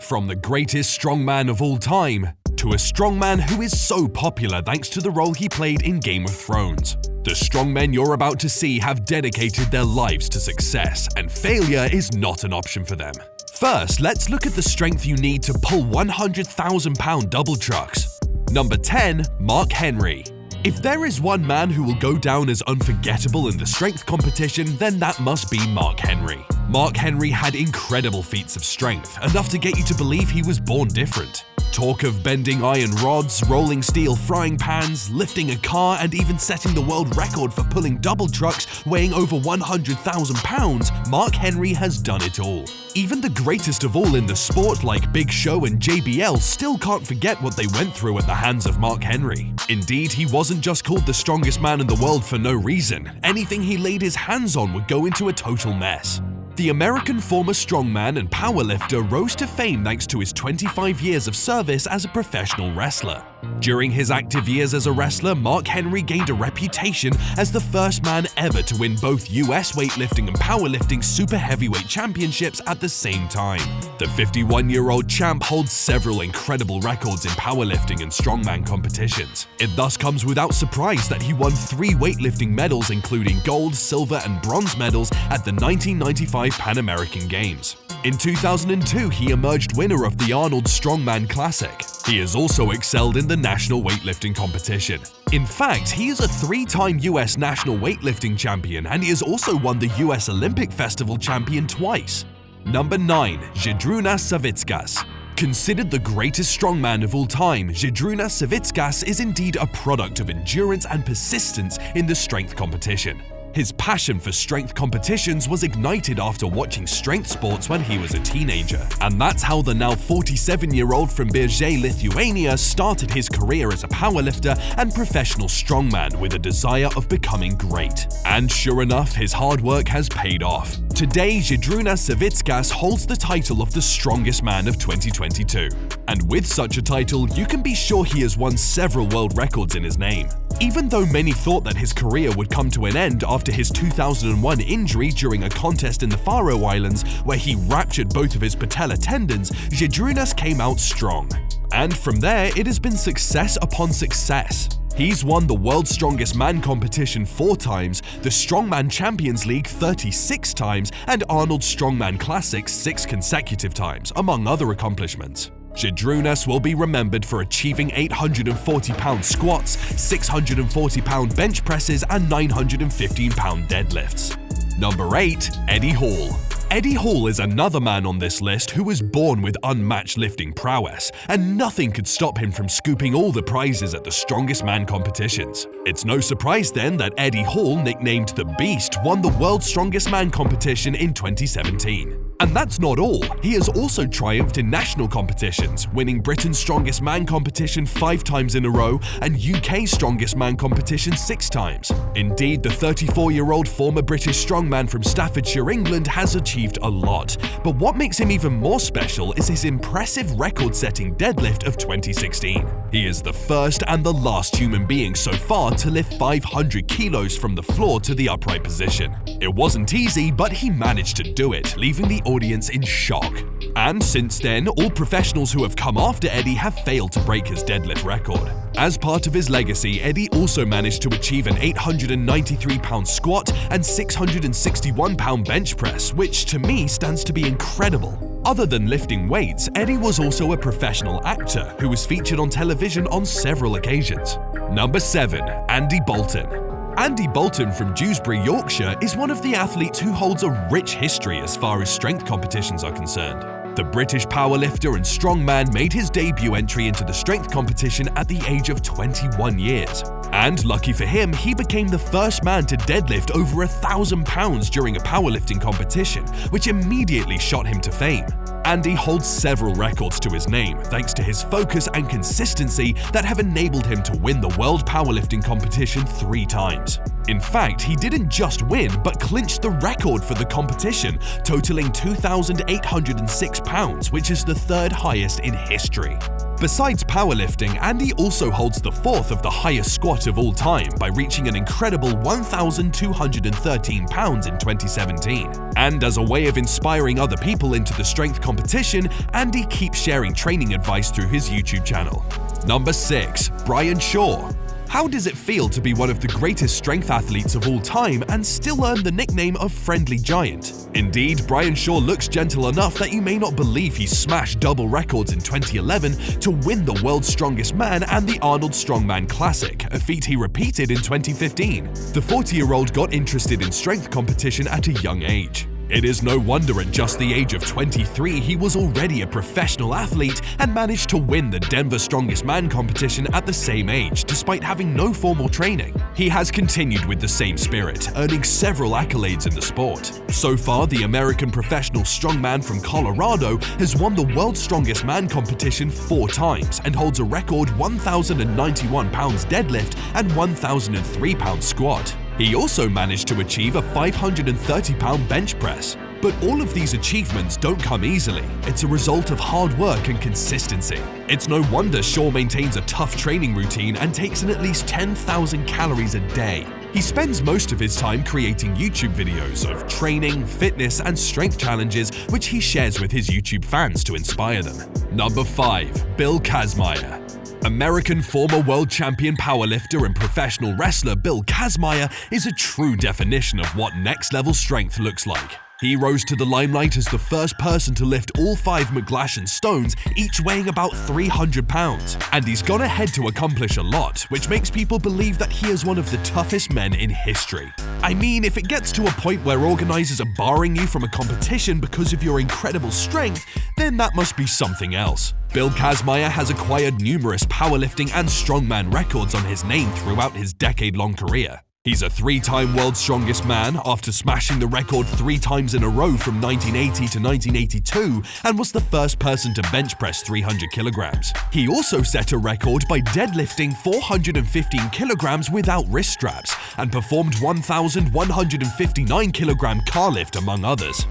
From the greatest strongman of all time, to a strongman who is so popular thanks to the role he played in Game of Thrones. The strongmen you're about to see have dedicated their lives to success, and failure is not an option for them. First, let's look at the strength you need to pull 100,000-pound double trucks. Number 10. Mark Henry. If there is one man who will go down as unforgettable in the strength competition, then that must be Mark Henry. Mark Henry had incredible feats of strength, enough to get you to believe he was born different. Talk of bending iron rods, rolling steel frying pans, lifting a car, and even setting the world record for pulling double trucks weighing over 100,000 pounds, Mark Henry has done it all. Even the greatest of all in the sport like Big Show and JBL still can't forget what they went through at the hands of Mark Henry. Indeed, he wasn't just called the strongest man in the world for no reason. Anything he laid his hands on would go into a total mess. The American former strongman and powerlifter rose to fame thanks to his 25 years of service as a professional wrestler. During his active years as a wrestler, Mark Henry gained a reputation as the first man ever to win both US weightlifting and powerlifting super heavyweight championships at the same time. The 51-year-old champ holds several incredible records in powerlifting and strongman competitions. It thus comes without surprise that he won 3 weightlifting medals, including gold, silver, and bronze medals at the 1995 Pan American Games. In 2002, he emerged winner of the Arnold Strongman Classic. He has also excelled in the national weightlifting competition. In fact, he is a 3-time US national weightlifting champion, and he has also won the US Olympic Festival champion twice. Number 9. Zydrunas Savickas. Considered the greatest strongman of all time, Zydrunas Savickas is indeed a product of endurance and persistence in the strength competition. His passion for strength competitions was ignited after watching strength sports when he was a teenager. And that's how the now 47-year-old from Biržai, Lithuania started his career as a powerlifter and professional strongman with a desire of becoming great. And sure enough, his hard work has paid off. Today, Zydrunas Savickas holds the title of the strongest man of 2022. And with such a title, you can be sure he has won several world records in his name. Even though many thought that his career would come to an end after his 2001 injury during a contest in the Faroe Islands where he ruptured both of his patella tendons, Zydrunas came out strong. And from there, it has been success upon success. He's won the World's Strongest Man competition 4 times, the Strongman Champions League 36 times, and Arnold Strongman Classic 6 consecutive times, among other accomplishments. Zydrunas will be remembered for achieving 840-pound squats, 640-pound bench presses, and 915-pound deadlifts. Number 8. Eddie Hall. Eddie Hall is another man on this list who was born with unmatched lifting prowess, and nothing could stop him from scooping all the prizes at the Strongest Man competitions. It's no surprise then that Eddie Hall, nicknamed the Beast, won the World's Strongest Man competition in 2017. And that's not all. He has also triumphed in national competitions, winning Britain's Strongest Man competition 5 times in a row and UK's Strongest Man competition 6 times. Indeed, the 34-year-old former British strongman from Staffordshire, England has achieved a lot. But what makes him even more special is his impressive record-setting deadlift of 2016. He is the first and the last human being so far to lift 500 kilos from the floor to the upright position. It wasn't easy, but he managed to do it, leaving the audience in shock. And since then, all professionals who have come after Eddie have failed to break his deadlift record. As part of his legacy, Eddie also managed to achieve an 893-pound squat and 661-pound bench press, which to me stands to be incredible. Other than lifting weights, Eddie was also a professional actor who was featured on television on several occasions. Number 7. Andy Bolton. Andy Bolton from Dewsbury, Yorkshire is one of the athletes who holds a rich history as far as strength competitions are concerned. The British powerlifter and strongman made his debut entry into the strength competition at the age of 21 years. And lucky for him, he became the first man to deadlift over 1,000 pounds during a powerlifting competition, which immediately shot him to fame. Andy holds several records to his name thanks to his focus and consistency that have enabled him to win the World Powerlifting competition 3 times. In fact, he didn't just win, but clinched the record for the competition, totaling 2,806 pounds, which is the 3rd highest in history. Besides powerlifting, Andy also holds the fourth of the highest squat of all time by reaching an incredible 1,213 pounds in 2017. And as a way of inspiring other people into the strength competition, Andy keeps sharing training advice through his YouTube channel. Number 6. Brian Shaw. How does it feel to be one of the greatest strength athletes of all time and still earn the nickname of Friendly Giant? Indeed, Brian Shaw looks gentle enough that you may not believe he smashed double records in 2011 to win the World's Strongest Man and the Arnold Strongman Classic, a feat he repeated in 2015. The 40-year-old got interested in strength competition at a young age. It is no wonder at just the age of 23 he was already a professional athlete and managed to win the Denver Strongest Man competition at the same age despite having no formal training. He has continued with the same spirit, earning several accolades in the sport. So far, the American professional strongman from Colorado has won the World's Strongest Man competition 4 times and holds a record 1,091 pounds deadlift and 1,003 pounds squat. He also managed to achieve a 530-pound bench press. But all of these achievements don't come easily. It's a result of hard work and consistency. It's no wonder Shaw maintains a tough training routine and takes in at least 10,000 calories a day. He spends most of his time creating YouTube videos of training, fitness, and strength challenges which he shares with his YouTube fans to inspire them. Number 5. Bill Kazmaier. American former world champion powerlifter and professional wrestler Bill Kazmaier is a true definition of what next-level strength looks like. He rose to the limelight as the first person to lift all 5 McGlashan stones, each weighing about 300 pounds. And he's gone ahead to accomplish a lot, which makes people believe that he is one of the toughest men in history. I mean, if it gets to a point where organizers are barring you from a competition because of your incredible strength, then that must be something else. Bill Kazmaier has acquired numerous powerlifting and strongman records on his name throughout his decade-long career. He's a 3-time World's Strongest Man after smashing the record 3 times in a row from 1980 to 1982 and was the first person to bench press 300 kilograms. He also set a record by deadlifting 415 kilograms without wrist straps and performed 1,159 kilogram car lift among others.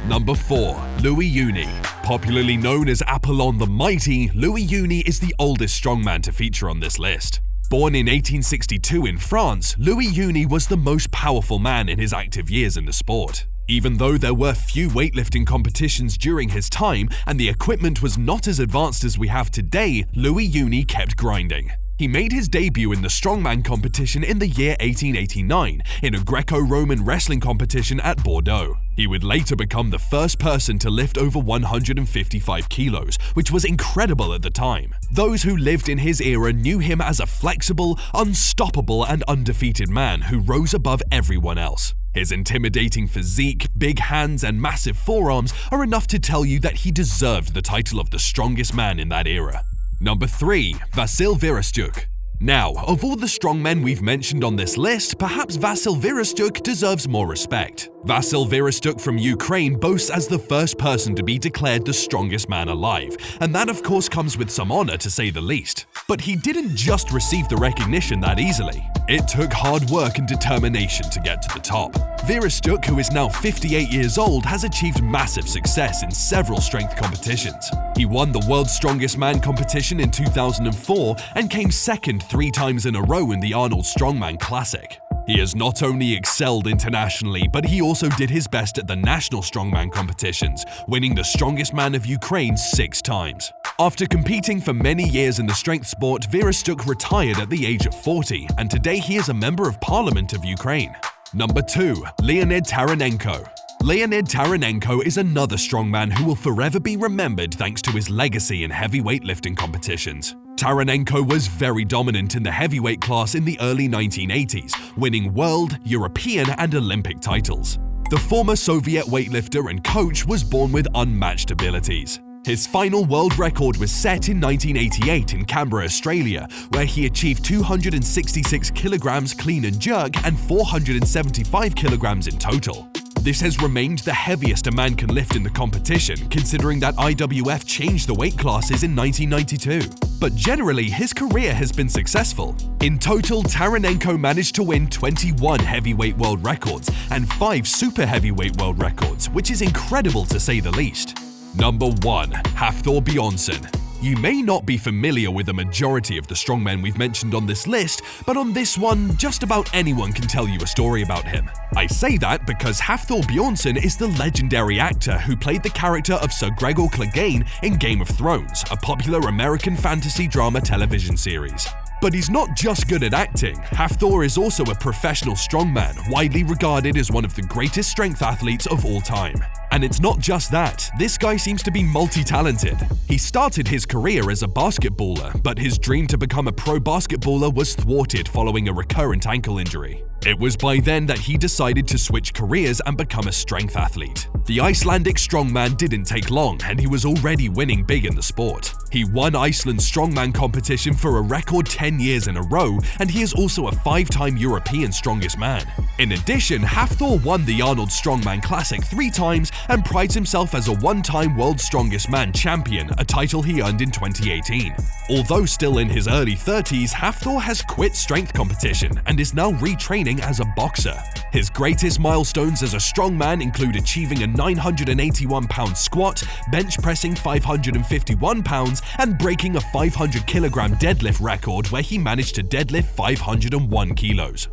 Number 4. Louis Uni. Popularly known as Apollon the Mighty, Louis Uni is the oldest strongman to feature on this list. Born in 1862 in France, Louis Uni was the most powerful man in his active years in the sport. Even though there were few weightlifting competitions during his time and the equipment was not as advanced as we have today, Louis Uni kept grinding. He made his debut in the strongman competition in the year 1889 in a Greco-Roman wrestling competition at Bordeaux. He would later become the first person to lift over 155 kilos, which was incredible at the time. Those who lived in his era knew him as a flexible, unstoppable, and undefeated man who rose above everyone else. His intimidating physique, big hands, and massive forearms are enough to tell you that he deserved the title of the strongest man in that era. Number 3. Vasyl Vereshchuk. Now, of all the strongmen we've mentioned on this list, perhaps Vasyl Vereshchuk deserves more respect. Vasyl Vereshchuk from Ukraine boasts as the first person to be declared the strongest man alive, and that of course comes with some honor to say the least. But he didn't just receive the recognition that easily. It took hard work and determination to get to the top. Vereshchuk, who is now 58 years old, has achieved massive success in several strength competitions. He won the World's Strongest Man competition in 2004 and came second 3 times in a row in the Arnold Strongman Classic. He has not only excelled internationally, but he also did his best at the national strongman competitions, winning the Strongest Man of Ukraine 6 times. After competing for many years in the strength sport, Vereshchuk retired at the age of 40, and today he is a member of Parliament of Ukraine. Number 2. Leonid Taranenko. Leonid Taranenko is another strongman who will forever be remembered thanks to his legacy in heavyweight lifting competitions. Taranenko was very dominant in the heavyweight class in the early 1980s, winning world, European, and Olympic titles. The former Soviet weightlifter and coach was born with unmatched abilities. His final world record was set in 1988 in Canberra, Australia, where he achieved 266 kilograms clean and jerk and 475 kilograms in total. This has remained the heaviest a man can lift in the competition, considering that IWF changed the weight classes in 1992. But generally, his career has been successful. In total, Taranenko managed to win 21 heavyweight world records and 5 super heavyweight world records, which is incredible to say the least. Number 1. Hafthor Bjornsson. You may not be familiar with the majority of the strongmen we've mentioned on this list, but on this one, just about anyone can tell you a story about him. I say that because Hafthor Bjornsson is the legendary actor who played the character of Sir Gregor Clegane in Game of Thrones, a popular American fantasy drama television series. But he's not just good at acting. Hafthor is also a professional strongman, widely regarded as one of the greatest strength athletes of all time. And it's not just that, this guy seems to be multi-talented. He started his career as a basketballer, but his dream to become a pro basketballer was thwarted following a recurrent ankle injury. It was by then that he decided to switch careers and become a strength athlete. The Icelandic strongman didn't take long, and he was already winning big in the sport. He won Iceland's strongman competition for a record 10 years in a row, and he is also a 5-time European strongest man. In addition, Hafthor won the Arnold Strongman Classic 3 times and prides himself as a 1-time World's Strongest Man champion, a title he earned in 2018. Although still in his early 30s, Hafthor has quit strength competition and is now retraining as a boxer. His greatest milestones as a strongman include achieving a 981-pound squat, bench pressing 551 pounds, and breaking a 500-kilogram deadlift record where he managed to deadlift 501 kilos.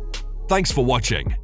Thanks for watching.